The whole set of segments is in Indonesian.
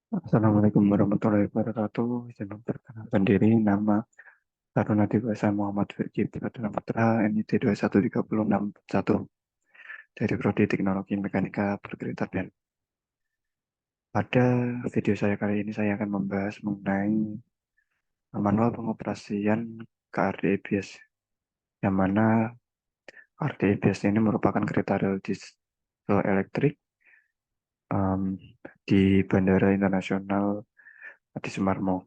Assalamualaikum warahmatullahi wabarakatuh. Izin memperkenalkan diri, nama Taruna Dewasa Muhammad Firji Pratama Putra, NIT 2130641 dari Prodi Teknologi Mekanika Berkereta Apian. Pada video saya kali ini saya akan membahas mengenai manual pengoperasian KRD ABS, yang mana KRD ABS ini merupakan kereta rel diesel elektrik em, di Bandara Internasional Adi Sumarmo.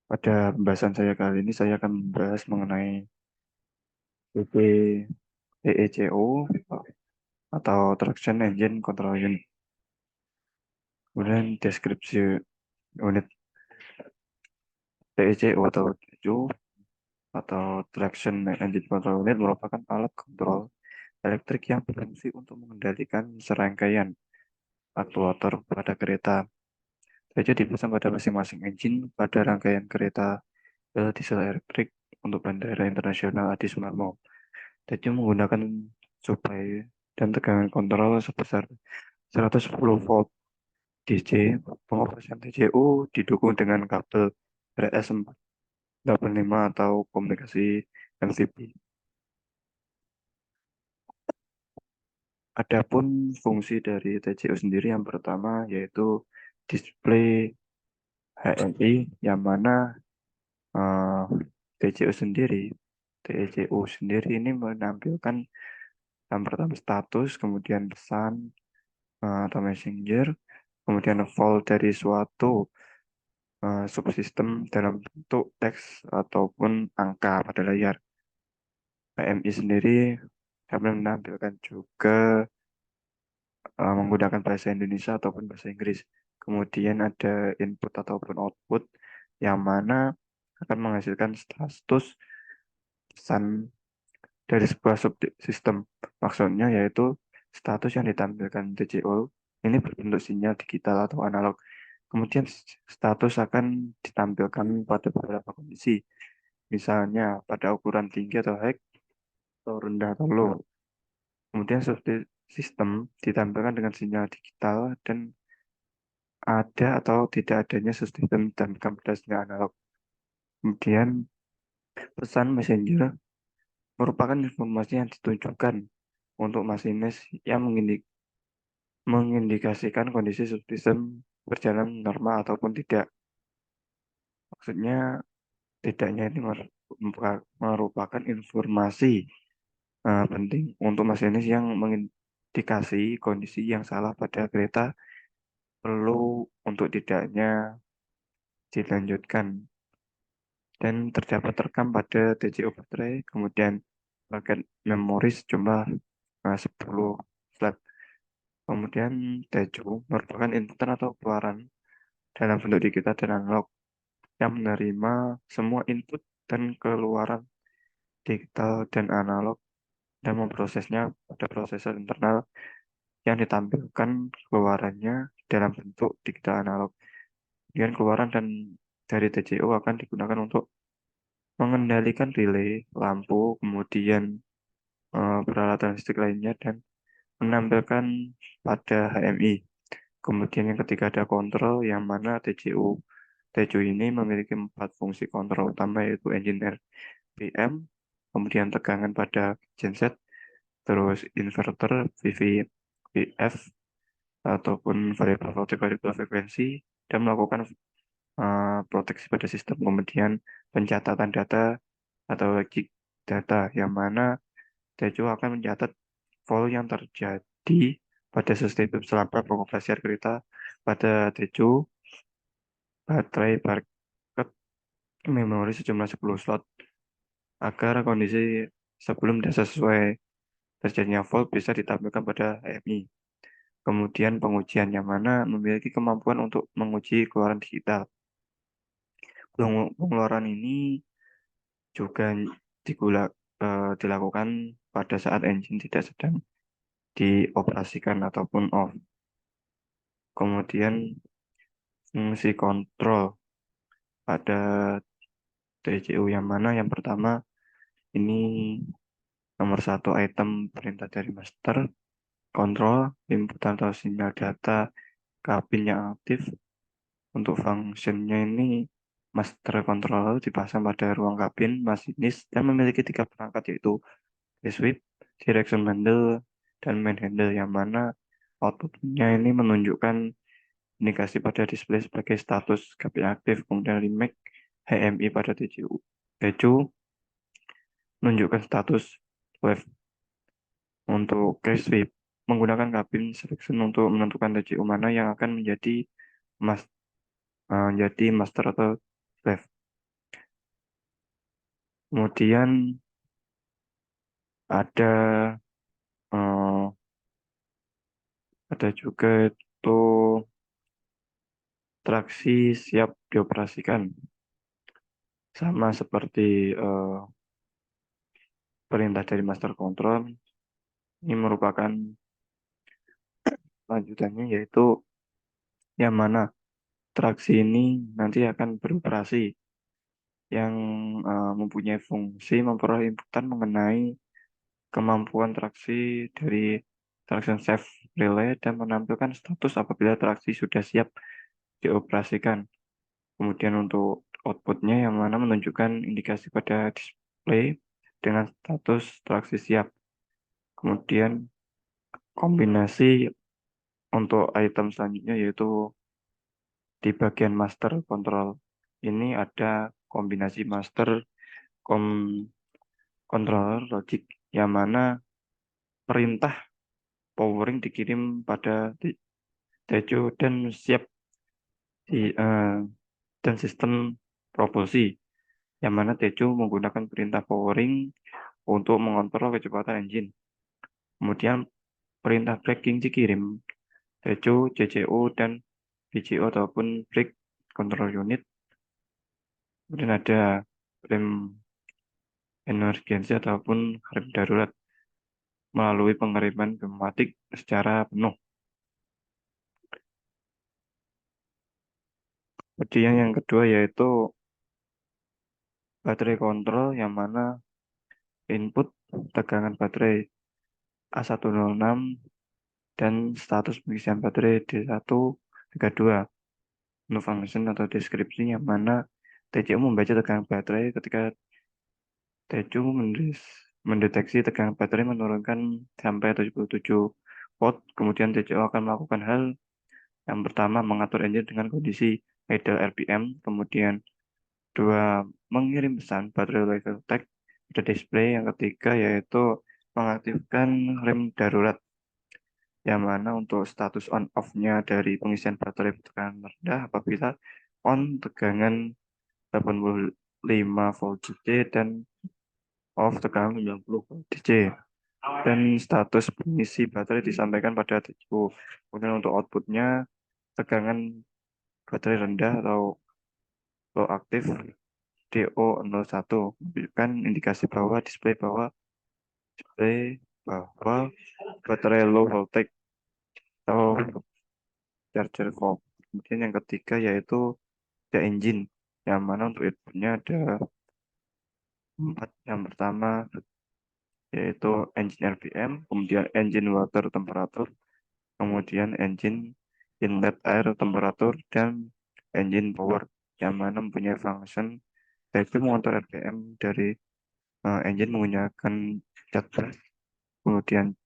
Pada pembahasan saya kali ini saya akan membahas mengenai PP TECO atau Traction Engine Control Unit. Kemudian deskripsi unit TECO atau Traction Engine Control Unit merupakan alat kontrol elektrik yang berfungsi untuk mengendalikan serangkaian aktuator pada kereta. TECO dipasang pada masing-masing engine pada rangkaian kereta diesel elektrik untuk Bandara Internasional Adi Sumarmo. TECO menggunakan supply dan tegangan kontrol sebesar 110 volt DC. Pengoperasian TCU didukung dengan kabel RS485 atau komunikasi MCB. Adapun fungsi dari TCU sendiri yang pertama yaitu display HMI, yang mana eh, TCU sendiri ini menampilkan yang pertama status, kemudian pesan atau messenger, kemudian volt dari suatu subsistem dalam bentuk teks ataupun angka pada layar. PMI sendiri dapat menampilkan juga menggunakan bahasa Indonesia ataupun bahasa Inggris. Kemudian ada input ataupun output yang mana akan menghasilkan status pesan dari sebuah subsistem. Maksudnya yaitu status yang ditampilkan TCO ini berbentuk sinyal digital atau analog. Kemudian status akan ditampilkan pada beberapa kondisi. Misalnya pada ukuran tinggi atau high, atau rendah atau low. Kemudian sistem ditampilkan dengan sinyal digital dan ada atau tidak adanya sistem dan pada sinyal analog. Kemudian pesan messenger merupakan informasi yang ditunjukkan untuk masinis yang mengindikasikan kondisi subsistem berjalan normal ataupun tidak. Maksudnya tidaknya ini merupakan informasi penting untuk masinis yang mengindikasi kondisi yang salah pada kereta perlu untuk tidaknya dilanjutkan, dan terdapat rekam pada TCU baterai, kemudian paket memori sejumlah 10 slot. Kemudian TCU merupakan input atau keluaran dalam bentuk digital dan analog yang menerima semua input dan keluaran digital dan analog dan memprosesnya pada prosesor internal yang ditampilkan keluarannya dalam bentuk digital analog. Kemudian keluaran dan dari TCU akan digunakan untuk mengendalikan relay, lampu, kemudian peralatan listrik lainnya dan menampilkan pada HMI. Kemudian yang ketiga ada kontrol, yang mana TCU. TCU ini memiliki 4 fungsi kontrol utama yaitu engine RPM, kemudian tegangan pada genset, terus inverter VVF ataupun variabel frekuensi, dan melakukan proteksi pada sistem. Kemudian pencatatan data atau logic data, yang mana Tejo akan mencatat volt yang terjadi pada sistem selama pengoperasian kereta pada Tejo baterai bucket memori sejumlah 10 slot agar kondisi sebelum dan sesuai terjadinya volt bisa ditampilkan pada HMI. Kemudian pengujian, yang mana memiliki kemampuan untuk menguji keluaran digital. Pengeluaran ini juga dilakukan pada saat engine tidak sedang dioperasikan ataupun off. Kemudian fungsi kontrol pada TCU, yang mana yang pertama ini Nomor satu, item perintah dari master control, input atau sinyal data kabin yang aktif. Untuk fungsinya ini, master controller dipasang pada ruang kabin masinis dan memiliki tiga perangkat, yaitu sweep, direction handle, dan main handle, yang mana outputnya ini menunjukkan indikasi pada display sebagai status kabin aktif. Kemudian remake HMI pada TCU. TCU menunjukkan status wave. Untuk case sweep, menggunakan kabin selection untuk menentukan TCU mana yang akan mas, menjadi master atau slave. Kemudian ada eh, ada juga itu traksi siap dioperasikan, sama seperti perintah dari master control. Ini merupakan lanjutannya, yaitu yang mana traksi ini nanti akan beroperasi, yang mempunyai fungsi memperoleh inputan mengenai kemampuan traksi dari traction safe relay dan menampilkan status apabila traksi sudah siap dioperasikan. Kemudian untuk outputnya yang mana menunjukkan indikasi pada display dengan status traksi siap. Kemudian kombinasi untuk item selanjutnya, yaitu di bagian master control. Ini ada kombinasi master kom controller logic, yang mana perintah powering dikirim pada Tejo dan siap dan sistem propulsi, yang mana Tejo menggunakan perintah powering untuk mengontrol kecepatan engine. Kemudian perintah braking dikirim Tejo, JCO, dan BCO ataupun brake control unit. Kemudian ada rem emergency ataupun rem darurat melalui pengereman pneumatik secara penuh. Kemudian yang kedua yaitu baterai kontrol, yang mana input tegangan baterai A106 dan status pengisian baterai D132. Untuk function atau deskripsi, yang mana TCU membaca tegangan baterai ketika TCU mendeteksi tegangan baterai menurunkan sampai 77 volt. Kemudian TCU akan melakukan hal yang pertama, mengatur engine dengan kondisi idle RPM. Kemudian dua, mengirim pesan baterai level tag pada display. Yang ketiga yaitu mengaktifkan rem darurat, yang mana untuk status on off-nya dari pengisian baterai tekanan rendah apabila on tegangan 85 volt DC dan off tegangan 90 volt DC. Dan status pengisi baterai disampaikan pada TCU. Kemudian untuk outputnya, tegangan baterai rendah atau low aktif DO01 menunjukkan indikasi bahwa baterai low voltage atau charger fault. Kemudian yang ketiga yaitu the engine, yang mana untuk inputnya ada empat. Yang pertama yaitu engine RPM, kemudian engine water temperature, kemudian engine inlet air temperature, dan engine power, yang mana mempunyai function yaitu mengatur RPM dari engine menggunakan cat brush. Kemudian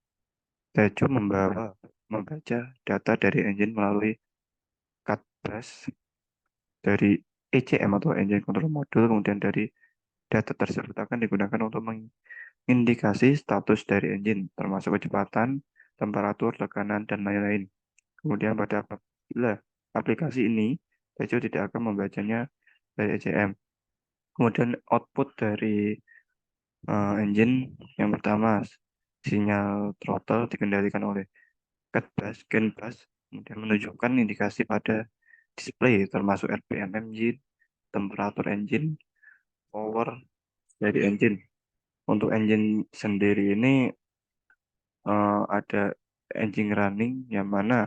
Tejo membaca data dari engine melalui cat brush dari ECM atau engine control module. Kemudian dari data tersebut akan digunakan untuk mengindikasi status dari engine, termasuk kecepatan, temperatur, tekanan, dan lain-lain. Kemudian pada apabila aplikasi ini, Tejo tidak akan membacanya dari ECM. Kemudian output dari engine yang pertama, sinyal throttle dikendalikan oleh CAN bus, kemudian menunjukkan indikasi pada display termasuk RPM engine, temperatur engine, power dari engine. Untuk engine sendiri ini ada engine running, yang mana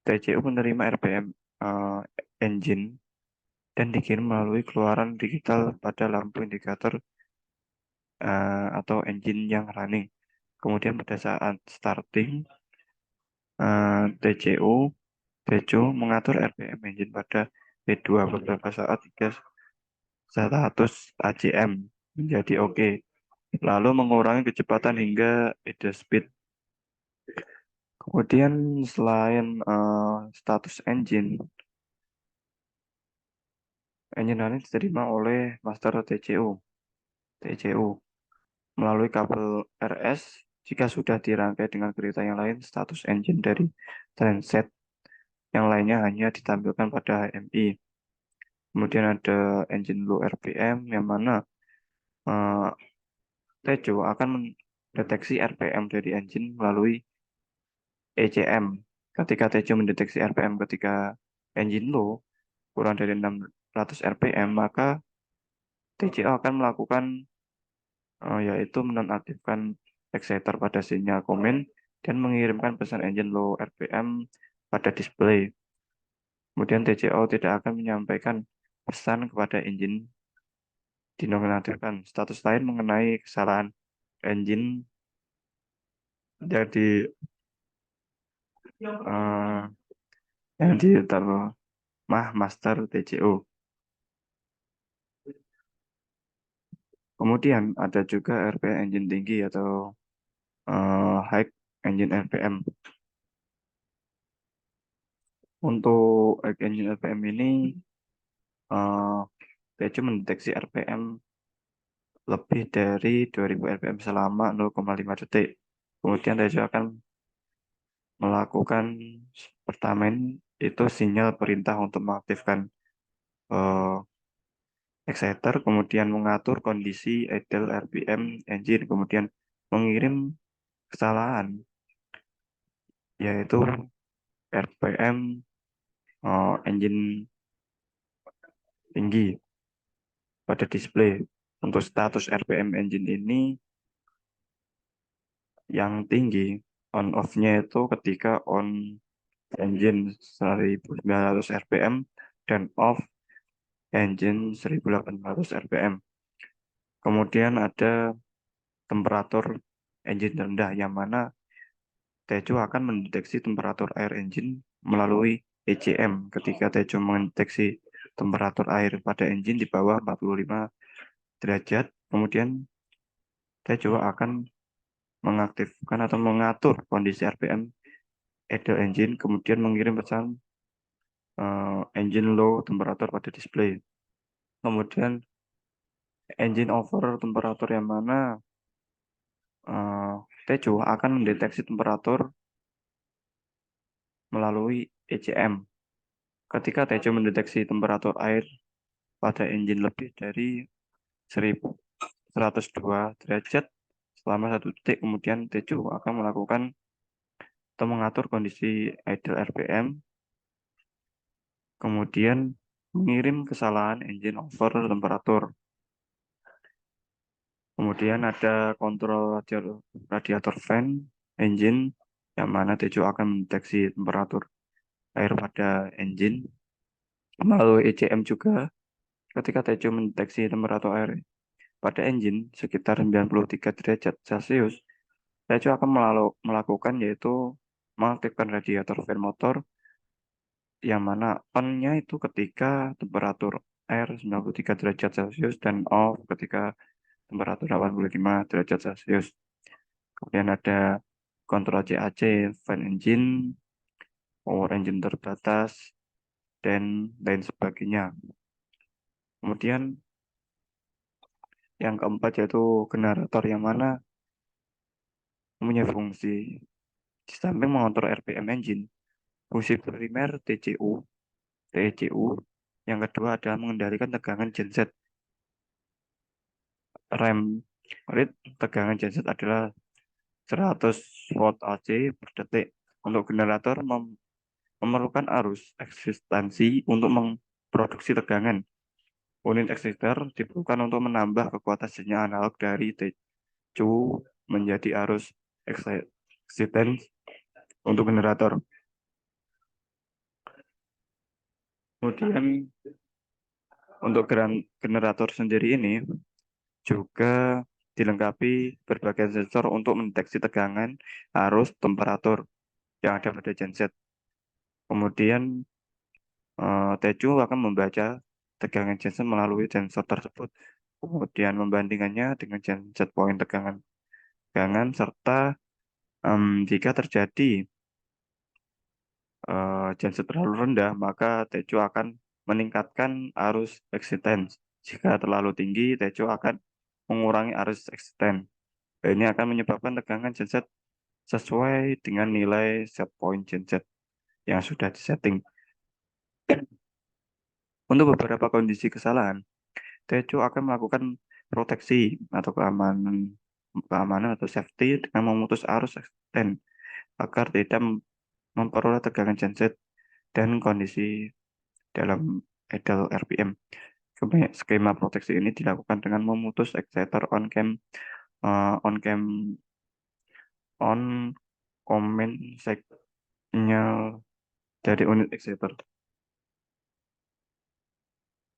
TCU menerima RPM engine dan dikirim melalui keluaran digital pada lampu indikator atau engine yang running. Kemudian pada saat starting, TCU mengatur RPM engine pada P2 beberapa saat hingga status ACM menjadi oke. Lalu mengurangi kecepatan hingga idle speed. Kemudian selain status engine running diterima oleh master TCU melalui kabel RS. Jika sudah dirangkai dengan kereta yang lain, status engine dari transit yang lainnya hanya ditampilkan pada HMI. Kemudian ada engine low RPM yang mana eh, TCU akan mendeteksi RPM dari engine melalui ECM. Ketika TCU mendeteksi RPM ketika engine low kurang dari 600 RPM, maka TCU akan melakukan yaitu menonaktifkan exciter pada sinyal komen dan mengirimkan pesan engine low RPM pada display. Kemudian TCO tidak akan menyampaikan pesan kepada engine dinonaktifkan. Status lain mengenai kesalahan engine jadi eh, yang ditermah master TCO. Kemudian ada juga RPM engine tinggi atau high engine RPM. Untuk high engine RPM ini eh, TCO mendeteksi RPM lebih dari 2000 RPM selama 0,5 detik. Kemudian TCO akan melakukan pertama itu sinyal perintah untuk mengaktifkan eh, exciter, kemudian mengatur kondisi idle RPM engine, kemudian mengirim kesalahan yaitu RPM engine tinggi pada display. Untuk status RPM engine ini yang tinggi on off-nya itu ketika on engine 1900 RPM dan off engine 1800 RPM. Kemudian ada temperatur engine rendah yang mana Tejo akan mendeteksi temperatur air engine melalui ECM. Ketika Tejo mendeteksi temperatur air pada engine di bawah 45 derajat, kemudian Tejo akan mengaktifkan atau mengatur kondisi RPM idle engine, kemudian mengirim pesan engine low temperatur pada display. Kemudian engine over temperatur yang mana Tejo akan mendeteksi temperatur melalui ECM. Ketika Tejo mendeteksi temperatur air pada engine lebih dari 1102 derajat selama 1 detik, kemudian Tejo akan melakukan atau mengatur kondisi idle RPM, kemudian mengirim kesalahan engine over temperatur. Kemudian ada kontrol radiator fan engine yang mana Tejo akan mendeteksi temperatur air pada engine melalui ECM juga. Ketika Tejo mendeteksi temperatur air pada engine sekitar 93 derajat Celcius, Tejo akan melakukan yaitu mengaktifkan radiator fan motor yang mana on-nya itu ketika temperatur air 93 derajat Celcius dan off ketika temperatur 85 derajat Celcius. Kemudian ada kontrol CAC, fan engine, power engine terbatas, dan lain sebagainya. Kemudian yang keempat yaitu generator yang mana mempunyai fungsi di samping mengontrol RPM engine. Fungsi primer TCU. Yang kedua adalah mengendalikan tegangan genset. Rem rate tegangan genset adalah 100 volt AC per detik. Untuk generator memerlukan arus eksistensi untuk memproduksi tegangan. Unit exciter diperlukan untuk menambah kekuatan sinyal analog dari TCU menjadi arus eksistens untuk generator. Kemudian untuk generator sendiri ini juga dilengkapi berbagai sensor untuk mendeteksi tegangan, arus, temperatur yang ada pada genset. Kemudian Teju akan membaca tegangan genset melalui sensor tersebut, kemudian membandingkannya dengan genset point tegangan serta jika terjadi genset terlalu rendah, maka Tejo akan meningkatkan arus resistance. Jika terlalu tinggi, Tejo akan mengurangi arus resistance. Ini akan menyebabkan tegangan genset sesuai dengan nilai set point genset yang sudah disetting. Untuk beberapa kondisi kesalahan, Tejo akan melakukan proteksi atau keamanan atau safety dengan memutus arus resistance agar tidak memperoleh tegangan genset dan kondisi dalam idle RPM. Skema proteksi ini dilakukan dengan memutus exciter on command signal dari unit exciter.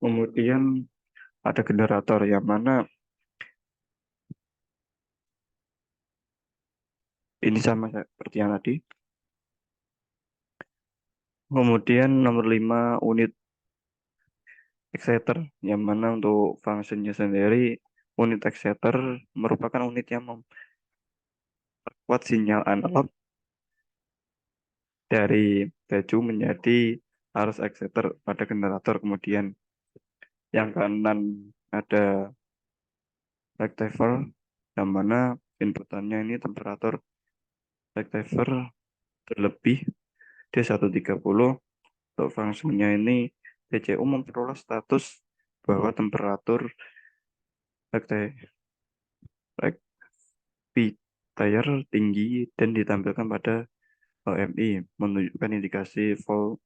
Kemudian ada generator yang mana ini sama seperti yang tadi. Kemudian nomor 5 unit exciter yang mana untuk fungsinya sendiri unit exciter merupakan unit yang memperkuat sinyal analog dari Teju menjadi arus exciter pada generator. Kemudian yang kanan ada rectifier yang mana inputannya ini temperatur rectifier terlebih D130. Untuk fungsinya ini TCU memperoleh status bahwa temperatur rectifier tinggi dan ditampilkan pada OMI menunjukkan indikasi volt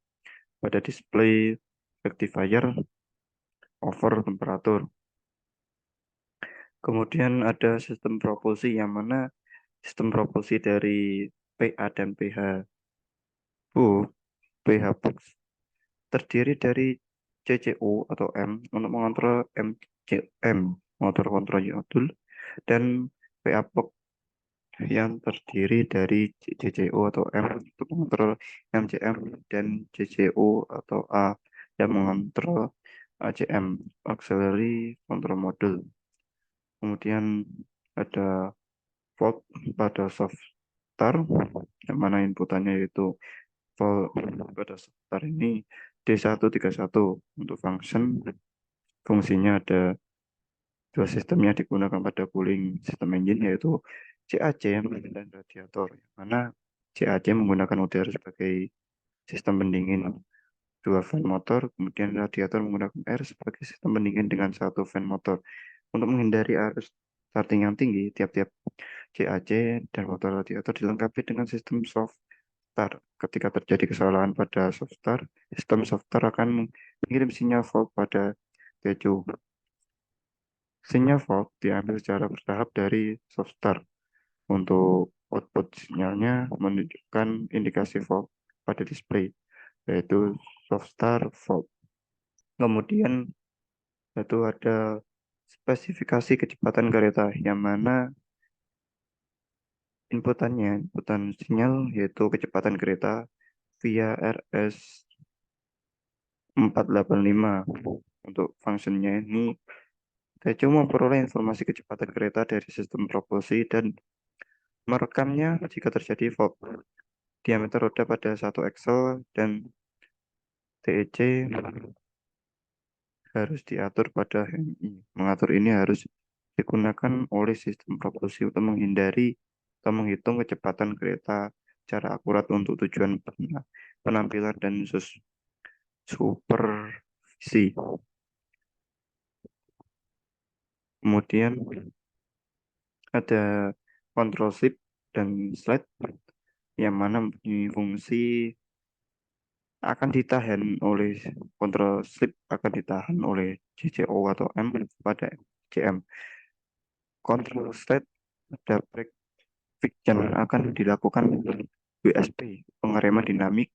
pada display rectifier over temperatur. Kemudian ada sistem propulsi yang mana sistem propulsi dari PA dan PH box terdiri dari CCU atau M untuk mengontrol MCM motor kontrol modul dan PA box yang terdiri dari CCU atau M untuk mengontrol MCM dan CCU atau A yang mengontrol ACM auxiliary control module. Kemudian ada volt pada soft start yang mana inputannya yaitu volt pada soft start ini D131 untuk fungsinya ada dua sistem yang digunakan pada cooling sistem engine yaitu CAC dan radiator yang mana CAC menggunakan udara sebagai sistem pendingin dua fan motor, kemudian radiator menggunakan air sebagai sistem pendingin dengan satu fan motor. Untuk menghindari arus starting yang tinggi, tiap-tiap CAC dan motor radiator dilengkapi dengan sistem soft start. Ketika terjadi kesalahan pada soft start, sistem soft start akan mengirim sinyal volt pada Tejo. Sinyal volt diambil secara bertahap dari soft start. Untuk output sinyalnya menunjukkan indikasi volt pada display, yaitu soft start volt. Kemudian itu ada spesifikasi kecepatan kereta yang mana inputan sinyal yaitu kecepatan kereta via RS 485. Untuk fungsinya ini saya cuma memperoleh informasi kecepatan kereta dari sistem propulsi dan merekamnya jika terjadi fault. Diameter roda pada satu axle dan TEC harus diatur pada HMI. Mengatur ini harus digunakan oleh sistem propulsi untuk menghindari atau menghitung kecepatan kereta secara akurat untuk tujuan penampilan dan supervisi. Kemudian ada control shift dan slide yang mana mempunyai fungsi akan ditahan oleh control slip akan ditahan oleh JCO atau M pada CM. Control slide ada break friction akan dilakukan WSP, pengereman dinamik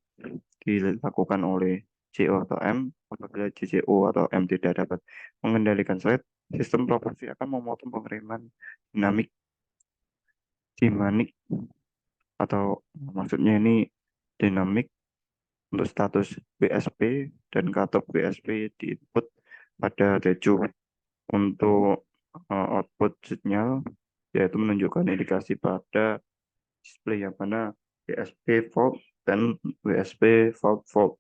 dilakukan oleh CO atau M apabila JCO atau M tidak dapat mengendalikan slide. Sistem proporsi akan memotong pengereman dinamik dimanik atau maksudnya ini dinamik untuk status BSP dan cutoff BSP di input pada TEJU. Untuk output sinyal yaitu menunjukkan indikasi pada display yang mana BSP fault dan WSP fault.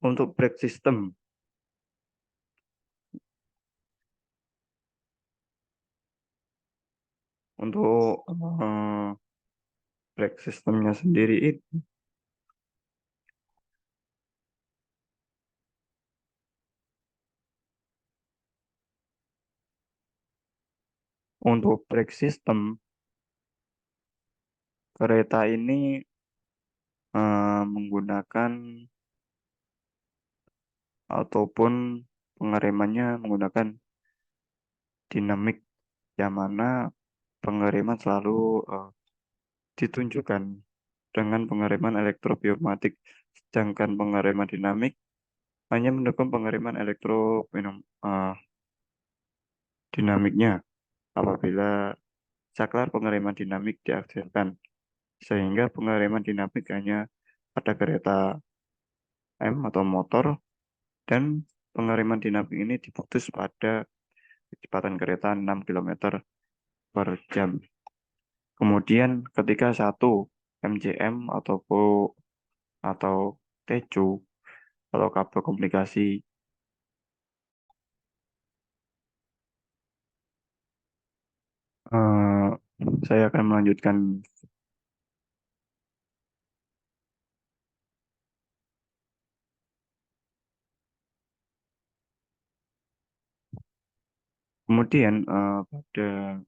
Untuk break system, untuk break systemnya sendiri itu untuk break system kereta ini menggunakan ataupun pengeremannya menggunakan dinamik yang mana pengereman selalu ditunjukkan dengan pengereman elektropneumatik, sedangkan pengereman dinamik hanya mendukung pengereman dinamiknya apabila saklar pengereman dinamik diaktifkan, sehingga pengereman dinamik hanya pada kereta M atau motor dan pengereman dinamik ini diputus pada kecepatan kereta 6 km per jam. Kemudian ketika satu MCM atau TECU atau kabel komunikasi eh, saya akan melanjutkan. Kemudian pada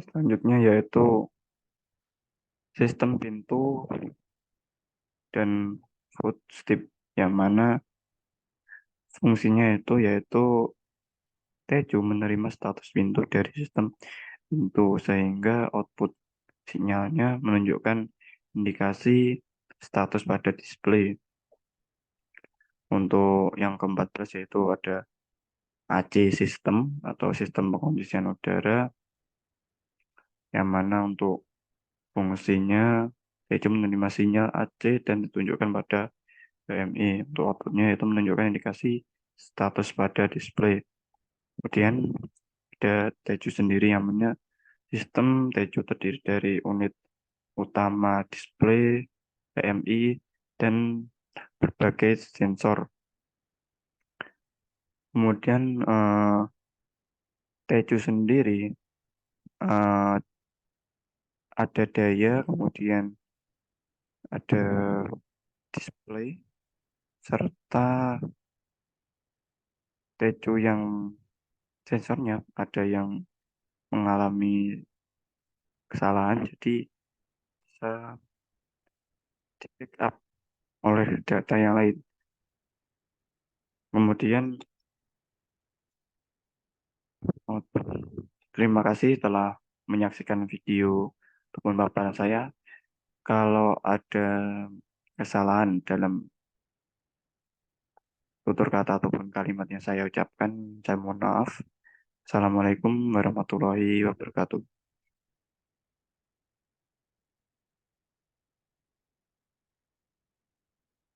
selanjutnya yaitu sistem pintu dan footstep yang mana fungsinya itu yaitu TEJU menerima status pintu dari sistem pintu sehingga output sinyalnya menunjukkan indikasi status pada display. Untuk yang ke-14 yaitu ada AC system atau sistem pengondisian udara yang mana untuk fungsinya yaitu menerima sinyal AC dan ditunjukkan pada PMI. Untuk outputnya itu menunjukkan indikasi status pada display. Kemudian ada TEJU sendiri yang mana sistem TEJU terdiri dari unit utama display, PMI, dan berbagai sensor. Kemudian TEJU sendiri eh, ada daya, kemudian ada display, serta TEJU yang sensornya ada yang mengalami kesalahan, jadi bisa di backup oleh data yang lain. Kemudian oh, terima kasih telah menyaksikan video ataupun paparan saya. Kalau ada kesalahan dalam tutur kata ataupun kalimat yang saya ucapkan, saya mohon maaf. Assalamualaikum warahmatullahi wabarakatuh.